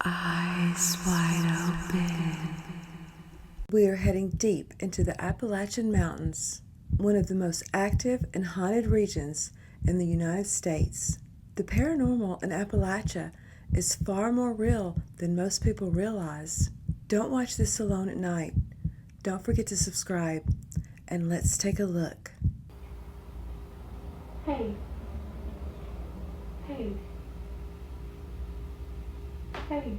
Eyes wide open. We are heading deep into the Appalachian Mountains, one of the most active and haunted regions in the United States. The paranormal in Appalachia is far more real than most people realize. Don't watch this alone at night. Don't forget to subscribe, and let's take a look. Hey. Hey. Hey.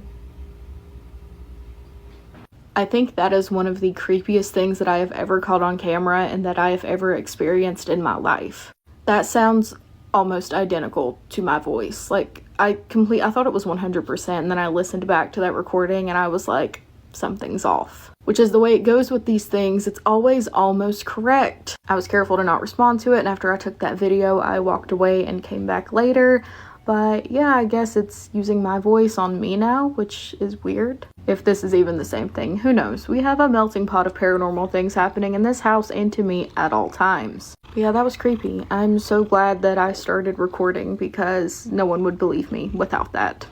I think that is one of the creepiest things that I have ever caught on camera and that I have ever experienced in my life. That sounds almost identical to my voice. Like, I thought it was 100%, and then I listened back to that recording and I was like, something's off. Which is the way it goes with these things. It's always almost correct. I was careful to not respond to it, and after I took that video, I walked away and came back later. But yeah, I guess it's using my voice on me now, which is weird. If this is even the same thing, who knows? We have a melting pot of paranormal things happening in this house and to me at all times. But yeah, that was creepy. I'm so glad that I started recording because no one would believe me without that.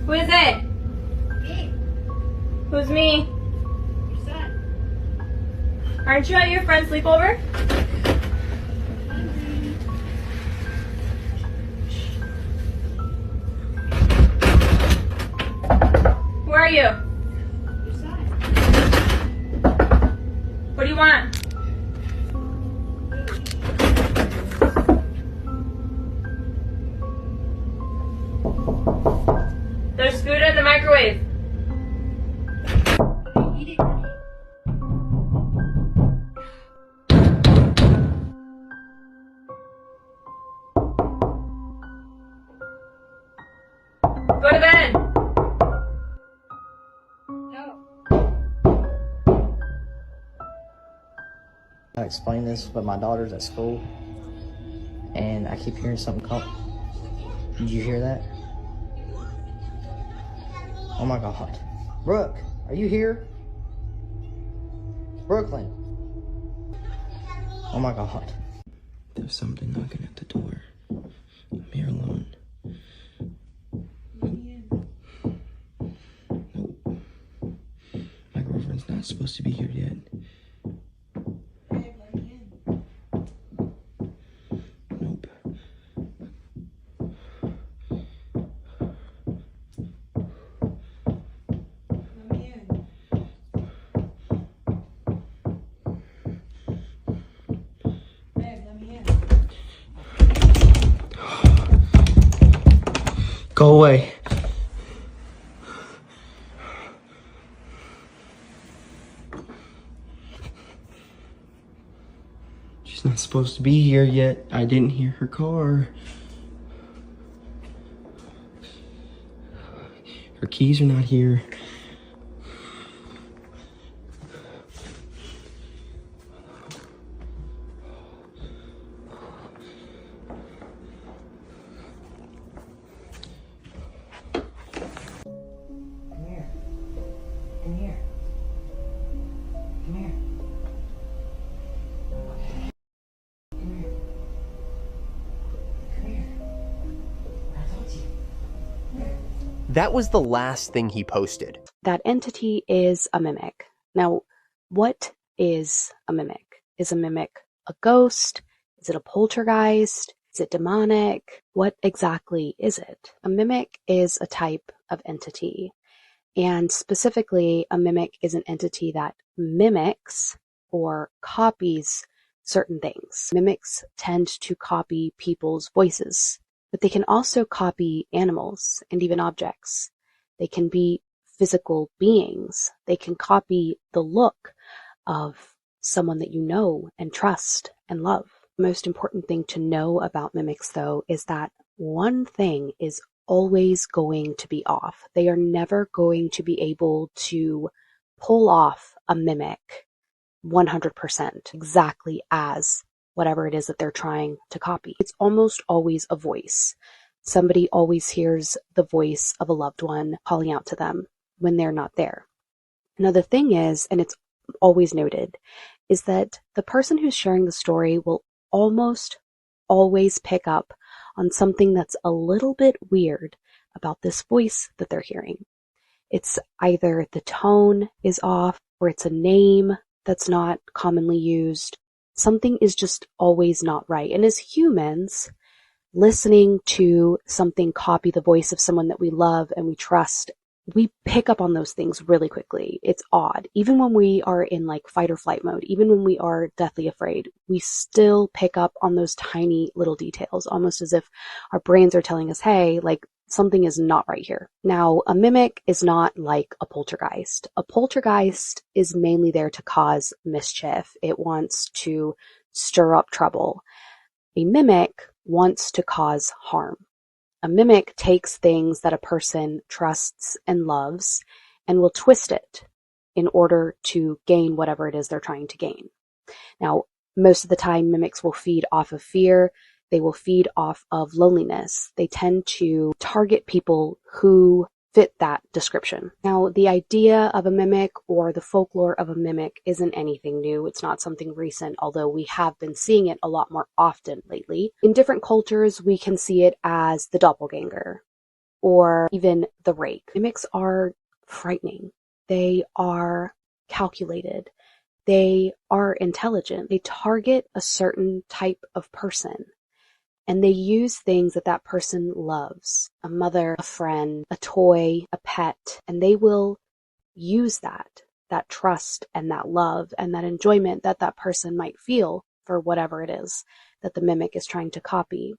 Who is it? Me. Who's me? Your son. Aren't you at your friend's sleepover? Who are you? Your son. What do you want? There's food in the microwave. Eat it, honey. Go to bed. No. I explain this, but my daughter's at school, and I keep hearing something call. Did you hear that? Oh my God. Brooke, are you here? Brooklyn. Oh my God. There's something knocking at the door. I'm here alone. Nope. My girlfriend's not supposed to be here yet. Nope. Go away. She's not supposed to be here yet. I didn't hear her car. Her keys are not here. Come here. Come here. Come here. Come here. Come here. I told you. Come here. That was the last thing he posted. That entity is a mimic. Now, what is a mimic? Is a mimic a ghost? Is it a poltergeist? Is it demonic? What exactly is it? A mimic is a type of entity. And specifically, a mimic is an entity that mimics or copies certain things. Mimics tend to copy people's voices, but they can also copy animals and even objects. They can be physical beings. They can copy the look of someone that you know and trust and love. The most important thing to know about mimics, though, is that one thing is always going to be off. They are never going to be able to pull off a mimic 100% exactly as whatever it is that they're trying to copy. It's almost always a voice. Somebody always hears the voice of a loved one calling out to them when they're not there. Now, the thing is, and it's always noted, is that the person who's sharing the story will almost always pick up on something that's a little bit weird about this voice that they're hearing. It's either the tone is off, or it's a name that's not commonly used. Something is just always not right. And as humans, listening to something copy the voice of someone that we love and we trust, we pick up on those things really quickly. It's odd. Even when we are in like fight or flight mode, even when we are deathly afraid, we still pick up on those tiny little details, almost as if our brains are telling us, hey, like something is not right here. Now, a mimic is not like a poltergeist. A poltergeist is mainly there to cause mischief. It wants to stir up trouble. A mimic wants to cause harm. A mimic takes things that a person trusts and loves and will twist it in order to gain whatever it is they're trying to gain. Now, most of the time, mimics will feed off of fear. They will feed off of loneliness. They tend to target people who fit that description. Now, the idea of a mimic or the folklore of a mimic isn't anything new. It's not something recent, although we have been seeing it a lot more often lately. In different cultures, we can see it as the doppelganger or even the rake. Mimics are frightening. They are calculated. They are intelligent. They target a certain type of person. And they use things that that person loves, a mother, a friend, a toy, a pet, and they will use that trust and that love and that enjoyment that that person might feel for whatever it is that the mimic is trying to copy.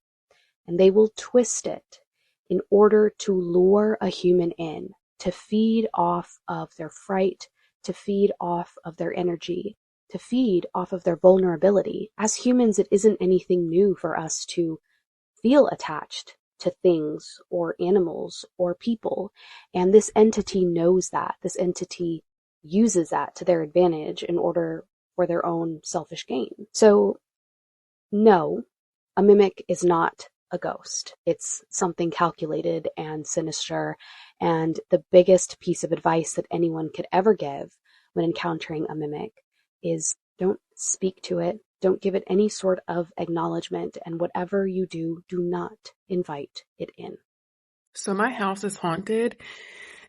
And they will twist it in order to lure a human in, to feed off of their fright, to feed off of their energy, to feed off of their vulnerability. As humans, it isn't anything new for us to feel attached to things or animals or people. And this entity knows that. This entity uses that to their advantage in order for their own selfish gain. So, no, a mimic is not a ghost. It's something calculated and sinister. And the biggest piece of advice that anyone could ever give when encountering a mimic is don't speak to it. Don't give it any sort of acknowledgement. And whatever you do, do not invite it in. So my house is haunted,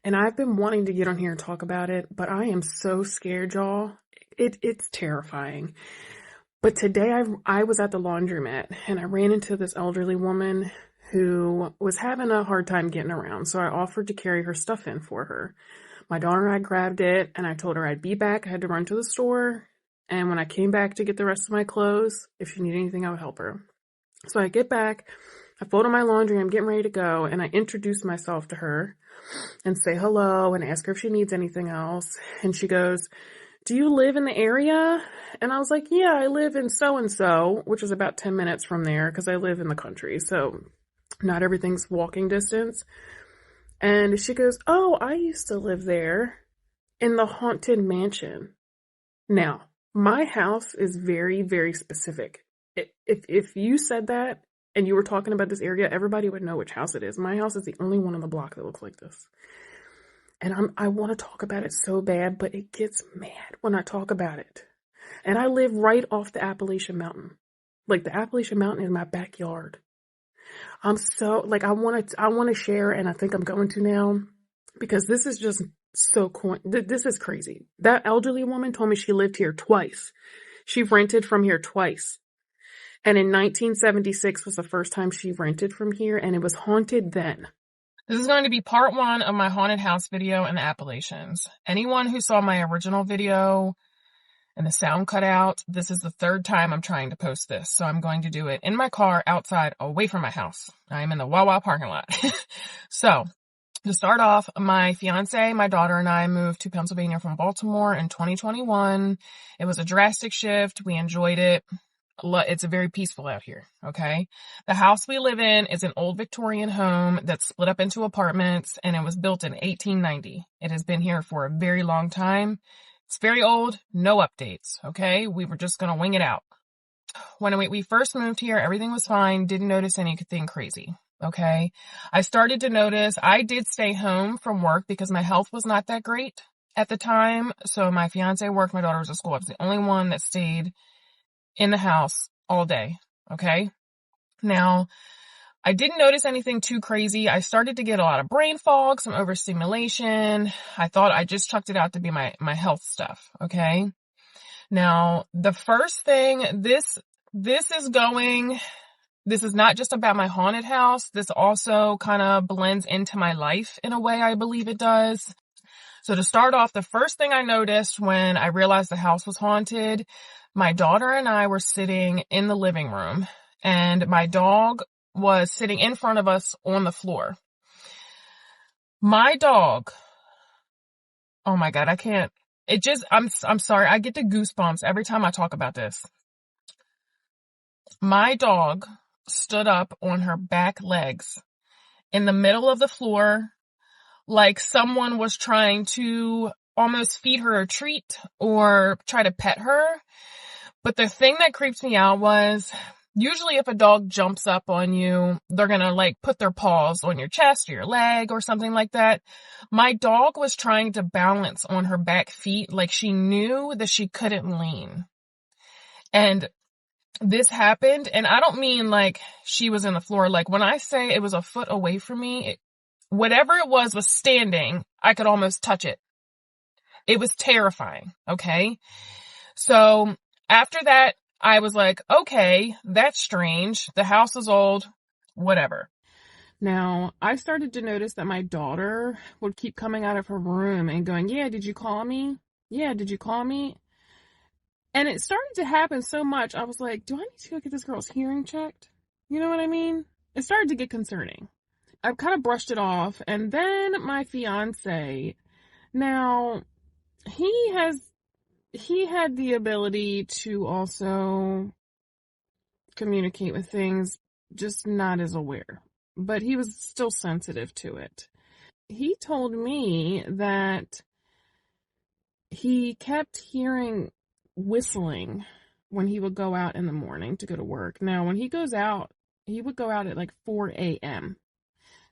and I've been wanting to get on here and talk about it, but I am so scared, y'all. It's terrifying. But today I was at the laundromat, and I ran into this elderly woman who was having a hard time getting around. So I offered to carry her stuff in for her. My daughter and I grabbed it, and I told her I'd be back. I had to run to the store. And when I came back to get the rest of my clothes, if she needed anything, I would help her. So I get back, I folded my laundry, I'm getting ready to go, and I introduce myself to her and say hello and ask her if she needs anything else. And she goes, "Do you live in the area?" And I was like, "Yeah, I live in so-and-so," which is about 10 minutes from there because I live in the country. So not everything's walking distance. And she goes, "Oh, I used to live there in the haunted mansion." Now, my house is very, very specific. If you said that and you were talking about this area, everybody would know which house it is. My house is the only one on the block that looks like this. And I want to talk about it so bad, but it gets mad when I talk about it. And I live right off the Appalachian Mountain. Like, the Appalachian Mountain is my backyard. I'm so, like, I want to share, and I think I'm going to now, because this is just so cool. This is crazy. That elderly woman told me she lived here twice. She rented from here twice. And in 1976 was the first time she rented from here, and it was haunted then. This is going to be part 1 of my haunted house video in the Appalachians. Anyone who saw my original video and the sound cut out, this is the 3rd time I'm trying to post this. So I'm going to do it in my car outside, away from my house. I'm in the Wawa parking lot. So, to start off, my fiance, my daughter, and I moved to Pennsylvania from Baltimore in 2021. It was a drastic shift. We enjoyed it. It's very peaceful out here, okay? The house we live in is an old Victorian home that's split up into apartments, and it was built in 1890. It has been here for a very long time. It's very old, no updates, okay? We were just going to wing it out. When we first moved here, everything was fine, didn't notice anything crazy. Okay. I started to notice I did stay home from work because my health was not that great at the time. So my fiance worked, my daughter was at school. I was the only one that stayed in the house all day. Okay. Now, I didn't notice anything too crazy. I started to get a lot of brain fog, some overstimulation. I thought I just chucked it out to be my health stuff, okay? Now, the first thing, this is not just about my haunted house. This also kind of blends into my life in a way, I believe it does. So to start off, the first thing I noticed when I realized the house was haunted, my daughter and I were sitting in the living room, and my dog was sitting in front of us on the floor. My dog, oh my God, I can't, I'm sorry, I get the goosebumps every time I talk about this. My dog stood up on her back legs in the middle of the floor, like someone was trying to almost feed her a treat or try to pet her. But the thing that creeps me out was, usually if a dog jumps up on you, they're gonna like put their paws on your chest or your leg or something like that. My dog was trying to balance on her back feet like she knew that she couldn't lean. And this happened, and I don't mean like she was in the floor. Like when I say it was a foot away from me, whatever it was standing, I could almost touch it. It was terrifying, okay? So after that, I was like, okay, that's strange. The house is old, whatever. Now, I started to notice that my daughter would keep coming out of her room and going, yeah, did you call me? Yeah, did you call me? And it started to happen so much, I was like, do I need to go get this girl's hearing checked? You know what I mean? It started to get concerning. I've kind of brushed it off. And then my fiance, now, he had the ability to also communicate with things, just not as aware. But he was still sensitive to it. He told me that he kept hearing whistling when he would go out in the morning to go to work. Now, when he goes out, he would go out at like 4 a.m.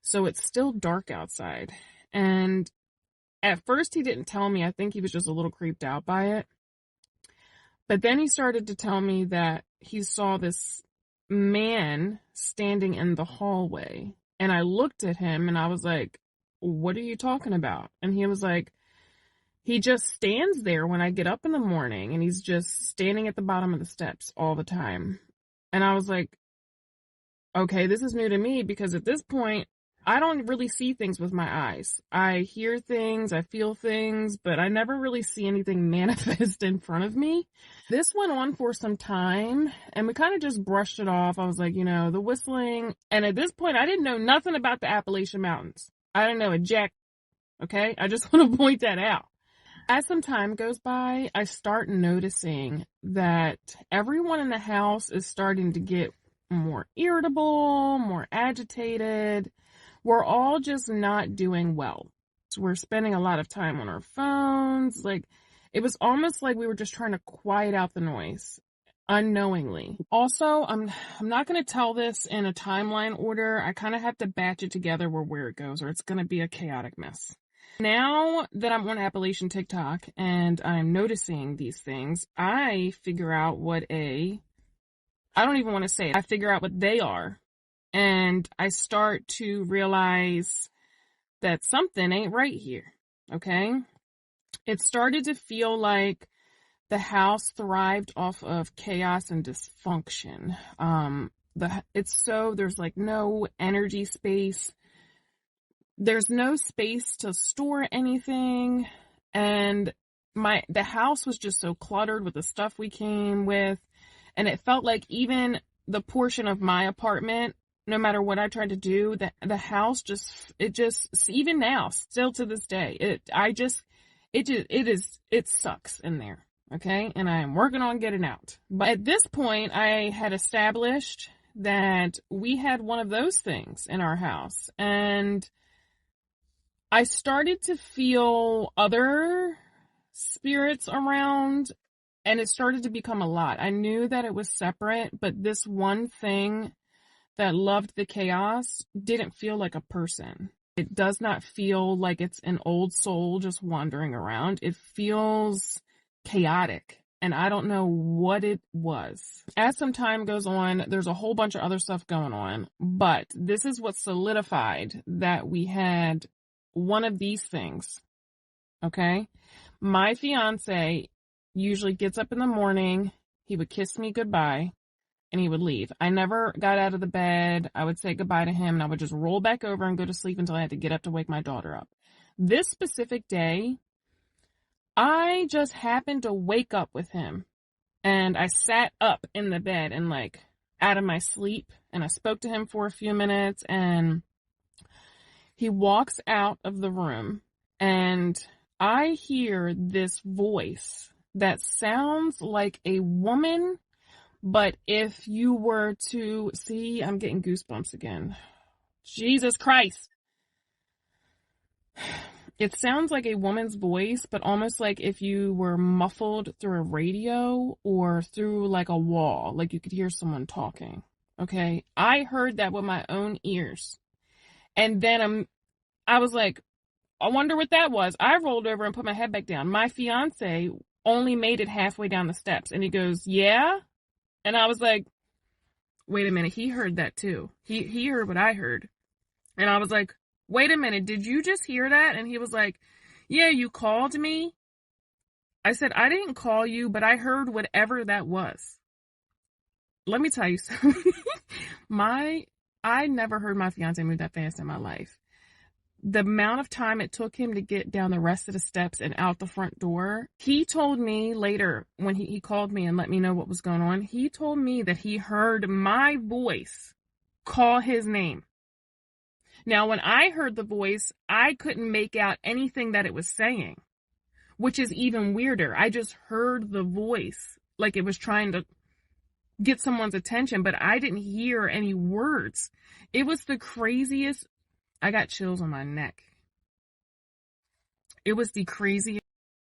So it's still dark outside. And at first he didn't tell me. I think he was just a little creeped out by it. But then he started to tell me that he saw this man standing in the hallway. And I looked at him and I was like, what are you talking about? And he was like, he just stands there when I get up in the morning, and he's just standing at the bottom of the steps all the time. And I was like, okay, this is new to me, because at this point, I don't really see things with my eyes. I hear things, I feel things, but I never really see anything manifest in front of me. This went on for some time, and we kind of just brushed it off. I was like, the whistling. And at this point, I didn't know nothing about the Appalachian Mountains. I didn't know a jack, okay? I just want to point that out. As some time goes by, I start noticing that everyone in the house is starting to get more irritable, more agitated. We're all just not doing well. So we're spending a lot of time on our phones. Like, it was almost like we were just trying to quiet out the noise unknowingly. Also, I'm not going to tell this in a timeline order. I kind of have to batch it together where it goes, or it's going to be a chaotic mess. Now that I'm on Appalachian TikTok and I'm noticing these things, I figure out I don't even want to say it. I figure out what they are. And I start to realize that something ain't right here. Okay? It started to feel like the house thrived off of chaos and dysfunction. There's like no energy space. There's no space to store anything, and the house was just so cluttered with the stuff we came with, and it felt like even the portion of my apartment, no matter what I tried to do, the house even now, still to this day, it sucks in there, okay? And I am working on getting out. But at this point, I had established that we had one of those things in our house, and I started to feel other spirits around, and it started to become a lot. I knew that it was separate, but this one thing that loved the chaos didn't feel like a person. It does not feel like it's an old soul just wandering around. It feels chaotic. and I don't know what it was. As some time goes on, there's a whole bunch of other stuff going on, but this is what solidified that we had one of these things, okay? My fiance usually gets up in the morning, he would kiss me goodbye, and he would leave. I never got out of the bed. I would say goodbye to him, and I would just roll back over and go to sleep until I had to get up to wake my daughter up. This specific day, I just happened to wake up with him, and I sat up in the bed and like out of my sleep, and I spoke to him for a few minutes, and he walks out of the room, and I hear this voice that sounds like a woman, but if you were to see, I'm getting goosebumps again. Jesus Christ. It sounds like a woman's voice, but almost like if you were muffled through a radio or through like a wall, like you could hear someone talking. Okay. I heard that with my own ears. And then I was like, I wonder what that was. I rolled over and put my head back down. My fiance only made it halfway down the steps, and he goes, yeah. And I was like, wait a minute. He heard that too. He heard what I heard. And I was like, wait a minute, did you just hear that? And he was like, yeah, you called me. I said, I didn't call you, but I heard whatever that was. Let me tell you something. I never heard my fiance move that fast in my life. The amount of time it took him to get down the rest of the steps and out the front door, he told me later when he called me and let me know what was going on, he told me that he heard my voice call his name. Now, when I heard the voice, I couldn't make out anything that it was saying, which is even weirder. I just heard the voice like it was trying to get someone's attention, but I didn't hear any words. It was the craziest. I got chills on my neck. It was the craziest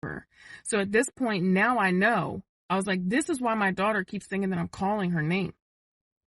ever. So at this point, now I know. I was like, this is why my daughter keeps thinking that I'm calling her name.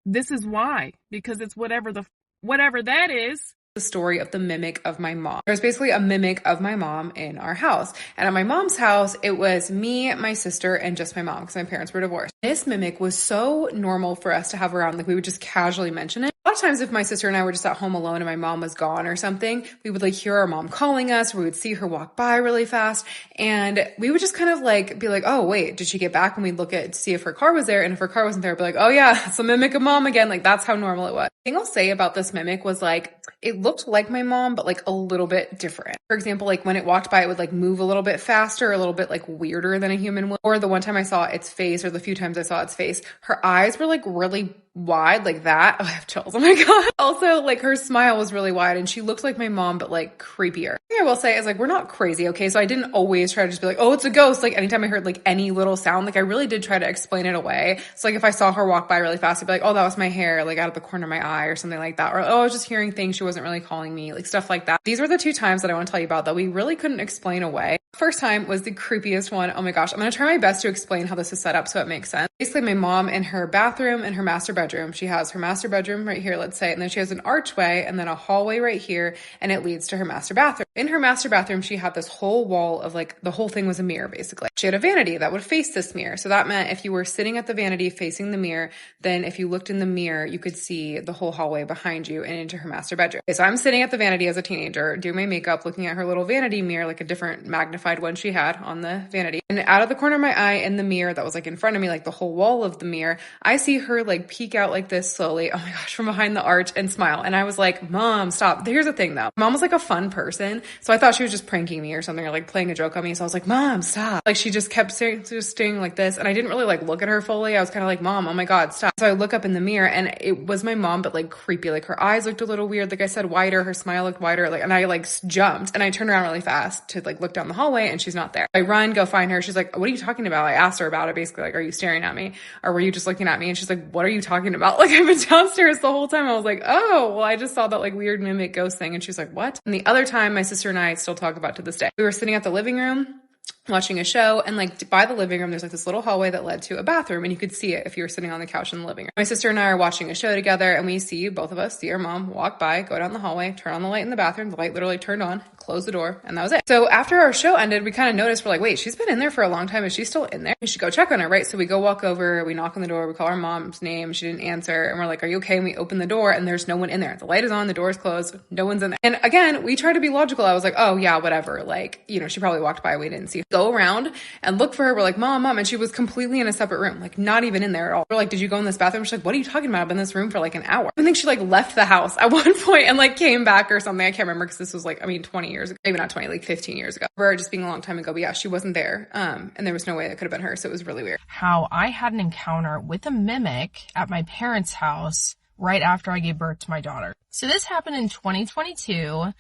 This is why, because it's whatever that is. The story of the mimic of my mom. There was basically a mimic of my mom in our house. And at my mom's house, it was me, my sister, and just my mom because my parents were divorced. This mimic was so normal for us to have around. Like we would just casually mention it. A lot of times if my sister and I were just at home alone and my mom was gone or something, we would like hear our mom calling us, or we would see her walk by really fast. And we would just kind of like be like, oh, wait, did she get back? And we'd look at see if her car was there. And if her car wasn't there, I'd be like, oh yeah, it's a mimic of mom again. Like that's how normal it was. The thing I'll say about this mimic was like, it looked like my mom, but like a little bit different. For example, like when it walked by, it would like move a little bit faster, a little bit like weirder than a human would. Or the one time I saw its face, or the few times I saw its face, her eyes were like really wide like that. Oh, I have chills. Oh my God. Also, like her smile was really wide and she looked like my mom, but like creepier. The thing I will say is like, we're not crazy. Okay. So I didn't always try to just be like, oh, it's a ghost. Like anytime I heard like any little sound, like I really did try to explain it away. So like if I saw her walk by really fast, I'd be like, oh, that was my hair, like out of the corner of my eye or something like that. Or, oh, I was just hearing things. She wasn't really calling me, like stuff like that. These were the two times that I want to tell you about that we really couldn't explain away. First time was the creepiest one. Oh my gosh. I'm going to try my best to explain how this is set up so it makes sense. Basically my mom in her bathroom and her master bedroom, she has her master bedroom right here, let's say, and then she has an archway and then a hallway right here, and it leads to her master bathroom. In her master bathroom, she had this whole wall of like, the whole thing was a mirror basically. She had a vanity that would face this mirror. So that meant if you were sitting at the vanity facing the mirror, then if you looked in the mirror, you could see the whole hallway behind you and into her master bedroom. Okay, so I'm sitting at the vanity as a teenager, doing my makeup, looking at her little vanity mirror, like a different magnified one she had on the vanity. And out of the corner of my eye in the mirror that was like in front of me, like the whole wall of the mirror, I see her like peek out like this slowly, oh my gosh, from behind the arch and smile. And I was like, Mom, stop. Here's the thing though. Mom was like a fun person. So I thought she was just pranking me or something, or like playing a joke on me. So I was like, Mom, stop. Like she just kept staying like this. And I didn't really like look at her fully. I was kind of like, Mom, oh my God, stop. So I look up in the mirror and it was my mom, but like creepy. Like her eyes looked a little weird. Like I said, wider, her smile looked wider. Like, and I like jumped and I turned around really fast to like look down the hallway and she's not there. I run, go find her. She's like, what are you talking about? I asked her about it basically. Like, are you staring at me or were you just looking at me? And she's like, what are you talking about? Like I've been downstairs the whole time. I was like, oh, well, I just saw that like weird mimic ghost thing. And she's like, what? And the other time my sister and I still talk about to this day. We were sitting at the living room watching a show, and like by the living room, there's like this little hallway that led to a bathroom, and you could see it if you were sitting on the couch in the living room. My sister and I are watching a show together, and we see both of us see our mom walk by, go down the hallway, turn on the light in the bathroom. The light literally turned on, closed the door, and that was it. So after our show ended, we kind of noticed, we're like, wait, she's been in there for a long time. Is she still in there? We should go check on her, right? So we go walk over, we knock on the door, we call our mom's name. She didn't answer. And we're like, are you okay? And we open the door and there's no one in there. The light is on, the door is closed, no one's in there. And again, we try to be logical. I was like, oh yeah, whatever. Like, you know, she probably walked by, we didn't see her. Go around and look for her. We're like, mom. And she was completely in a separate room, like not even in there at all. We're like, did you go in this bathroom? She's like, what are you talking about? I've been in this room for like an hour. I think she like left the house at one point and like came back or something. I can't remember because this was like, 20 years ago, maybe not 20, like 15 years ago. For just being a long time ago. But yeah, she wasn't there. And there was no way that could have been her. So it was really weird. How I had an encounter with a mimic at my parents' house right after I gave birth to my daughter. So this happened in 2022.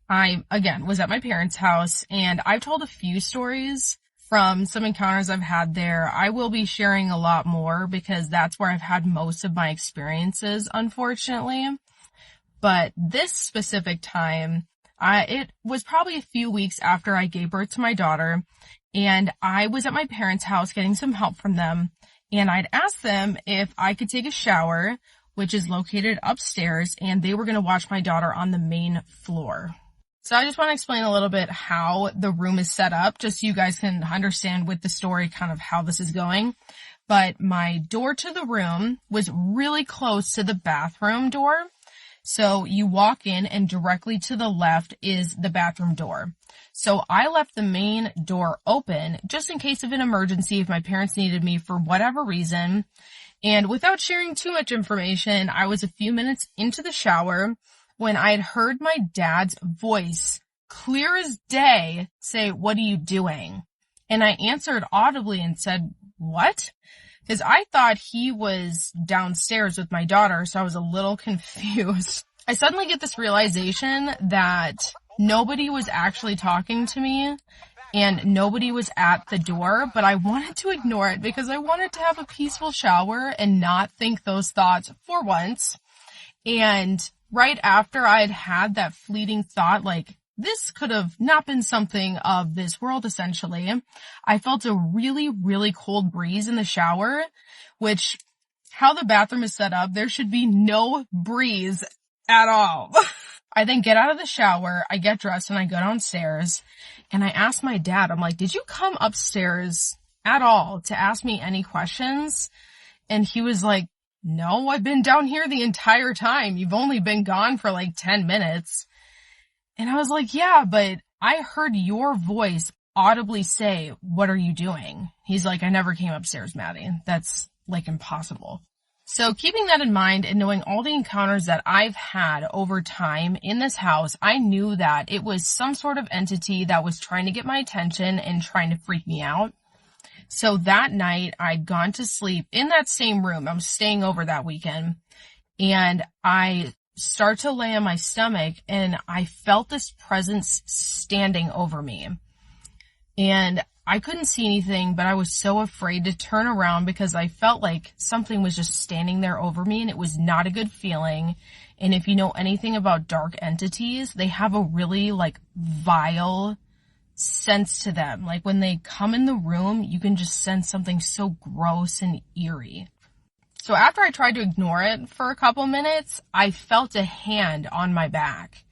I, again, was at my parents' house, and I've told a few stories from some encounters I've had there. I will be sharing a lot more because that's where I've had most of my experiences, unfortunately. But this specific time, it was probably a few weeks after I gave birth to my daughter, and I was at my parents' house getting some help from them, and I'd asked them if I could take a shower, which is located upstairs, and they were going to watch my daughter on the main floor. So I just want to explain a little bit how the room is set up, just so you guys can understand with the story kind of how this is going. But my door to the room was really close to the bathroom door. So you walk in and directly to the left is the bathroom door. So I left the main door open just in case of an emergency if my parents needed me for whatever reason. And without sharing too much information, I was a few minutes into the shower when I had heard my dad's voice, clear as day, say, "What are you doing?" And I answered audibly and said, "What?" Because I thought he was downstairs with my daughter, so I was a little confused. I suddenly get this realization that nobody was actually talking to me and nobody was at the door, but I wanted to ignore it because I wanted to have a peaceful shower and not think those thoughts for once. And right after I had had that fleeting thought, like, this could have not been something of this world, essentially, I felt a really, really cold breeze in the shower, which, how the bathroom is set up, there should be no breeze at all. I then get out of the shower, I get dressed, and I go downstairs, and I ask my dad, I'm like, did you come upstairs at all to ask me any questions? And he was like, no, I've been down here the entire time. You've only been gone for like 10 minutes. And I was like, yeah, but I heard your voice audibly say, "What are you doing?" He's like, I never came upstairs, Maddie. That's like impossible. So keeping that in mind and knowing all the encounters that I've had over time in this house, I knew that it was some sort of entity that was trying to get my attention and trying to freak me out. So that night I'd gone to sleep in that same room. I was staying over that weekend, and I start to lay on my stomach, and I felt this presence standing over me. And I couldn't see anything, but I was so afraid to turn around because I felt like something was just standing there over me, and it was not a good feeling. And if you know anything about dark entities, they have a really like vile sense to them. Like when they come in the room, you can just sense something so gross and eerie. So after I tried to ignore it for a couple minutes, I felt a hand on my back,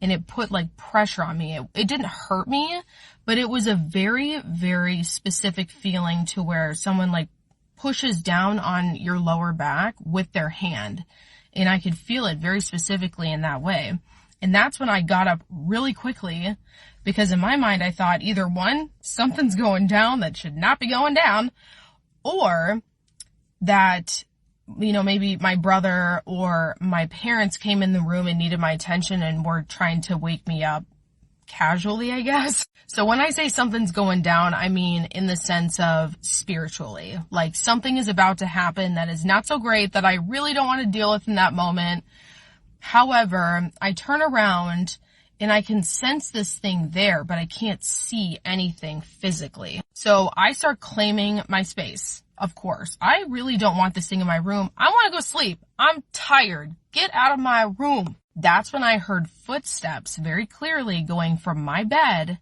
and it put like pressure on me. It didn't hurt me, but it was a very, very specific feeling to where someone like pushes down on your lower back with their hand. And I could feel it very specifically in that way. And that's when I got up really quickly, because in my mind, I thought either one, something's going down that should not be going down, or that, you know, maybe my brother or my parents came in the room and needed my attention and were trying to wake me up casually, I guess. So when I say something's going down, I mean in the sense of spiritually, like something is about to happen that is not so great that I really don't want to deal with in that moment. However, I turn around and I can sense this thing there, but I can't see anything physically. So I start claiming my space. Of course, I really don't want this thing in my room. I want to go sleep. I'm tired. Get out of my room. That's when I heard footsteps very clearly going from my bed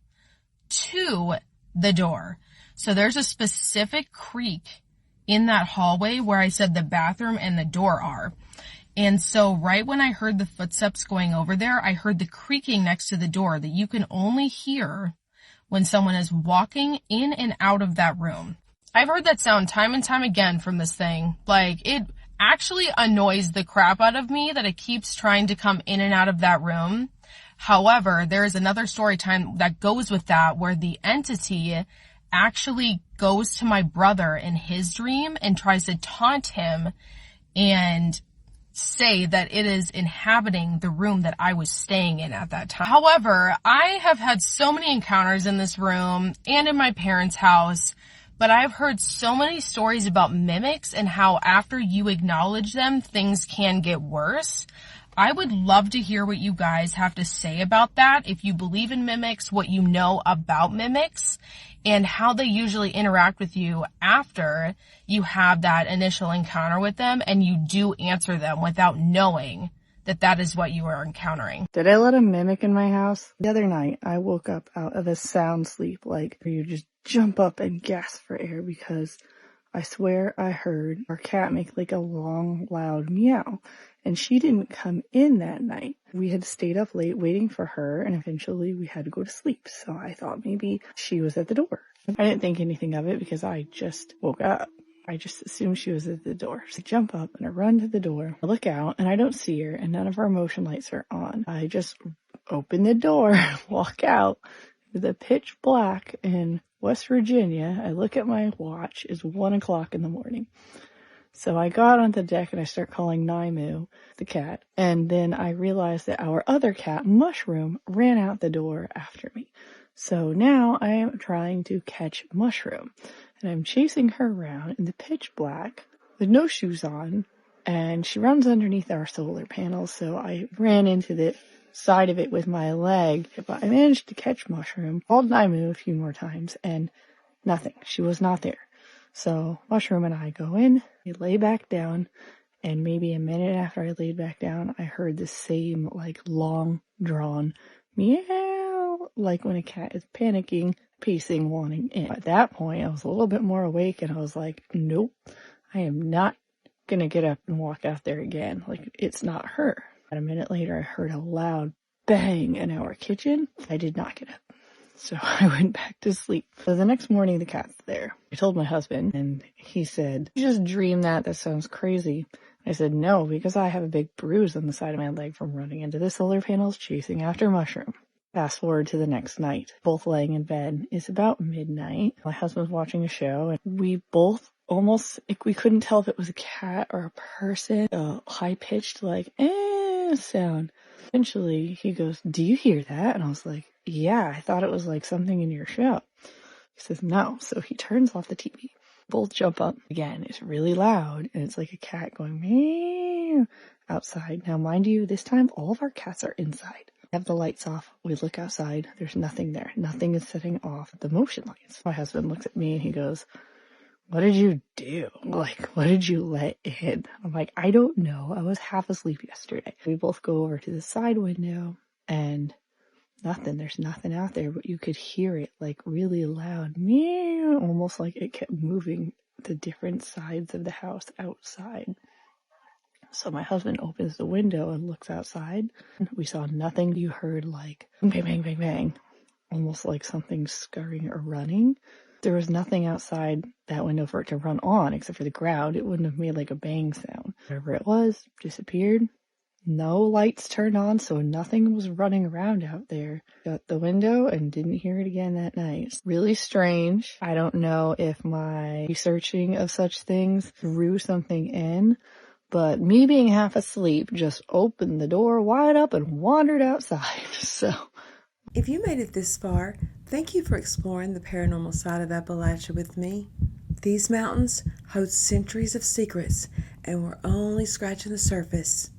to the door. So there's a specific creak in that hallway where I said the bathroom and the door are. And so right when I heard the footsteps going over there, I heard the creaking next to the door that you can only hear when someone is walking in and out of that room. I've heard that sound time and time again from this thing. Like, it actually annoys the crap out of me that it keeps trying to come in and out of that room. However, there is another story time that goes with that where the entity actually goes to my brother in his dream and tries to taunt him and say that it is inhabiting the room that I was staying in at that time. However, I have had so many encounters in this room and in my parents' house, but I've heard so many stories about mimics and how after you acknowledge them, things can get worse. I would love to hear what you guys have to say about that. If you believe in mimics, what you know about mimics, and how they usually interact with you after you have that initial encounter with them and you do answer them without knowing that that is what you are encountering. Did I let a mimic in my house? The other night, I woke up out of a sound sleep, like where you just jump up and gasp for air, because I swear I heard our cat make like a long, loud meow. And she didn't come in that night. We had stayed up late waiting for her, and eventually we had to go to sleep. So I thought maybe she was at the door. I didn't think anything of it because I just woke up. I just assumed she was at the door. So I jump up and I run to the door. I look out and I don't see her, and none of our motion lights are on. I just open the door, walk out. The pitch black in West Virginia. I look at my watch. It's 1 o'clock in the morning. So I got on the deck and I start calling Naimu, the cat. And then I realized that our other cat, Mushroom, ran out the door after me. So now I am trying to catch Mushroom. And I'm chasing her around in the pitch black with no shoes on. And she runs underneath our solar panels. So I ran into the side of it with my leg. But I managed to catch Mushroom. Called Naimu a few more times and nothing. She was not there. So Mushroom and I go in, we lay back down, and maybe a minute after I laid back down, I heard the same like long drawn meow, like when a cat is panicking, pacing, wanting in. At that point, I was a little bit more awake and I was like, nope, I am not gonna get up and walk out there again. Like, it's not her. About a minute later, I heard a loud bang in our kitchen. I did not get up. So I went back to sleep. So the next morning, the cat's there. I told my husband, and he said, "You just dreamed that? That sounds crazy." I said, "No, because I have a big bruise on the side of my leg from running into the solar panels chasing after Mushroom." Fast forward to the next night, both laying in bed. It's about midnight. My husband's watching a show, and we both almost, like, we couldn't tell if it was a cat or a person. A high-pitched, like, sound. Eventually, he goes, "Do you hear that?" And I was like, "Yeah, I thought it was like something in your show." He says, "No." So he turns off the TV. Both jump up. Again, it's really loud, and it's like a cat going meow outside. Now, mind you, this time all of our cats are inside. We have the lights off. We look outside. There's nothing there. Nothing is setting off the motion lights. My husband looks at me and he goes, "What did you do? Like, what did you let in?" I'm like, "I don't know. I was half asleep yesterday." We both go over to the side window and nothing. There's nothing out there, but you could hear it like really loud meow, almost like it kept moving the different sides of the house outside. So my husband opens the window and looks outside. We saw nothing. You heard like bang, bang, bang, bang, almost like something scurrying or running. There was nothing outside that window for it to run on except for the ground. It wouldn't have made like a bang sound. Whatever it was, disappeared. No lights turned on, so nothing was running around out there. Got the window and didn't hear it again that night. Really strange. I don't know if my researching of such things threw something in, but me being half asleep just opened the door wide up and wandered outside. So if you made it this far, thank you for exploring the paranormal side of Appalachia with me. These mountains hold centuries of secrets, and we're only scratching the surface.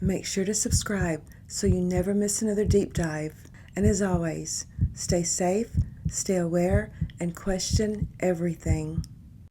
Make sure to subscribe so you never miss another deep dive. And as always, stay safe, stay aware, and question everything.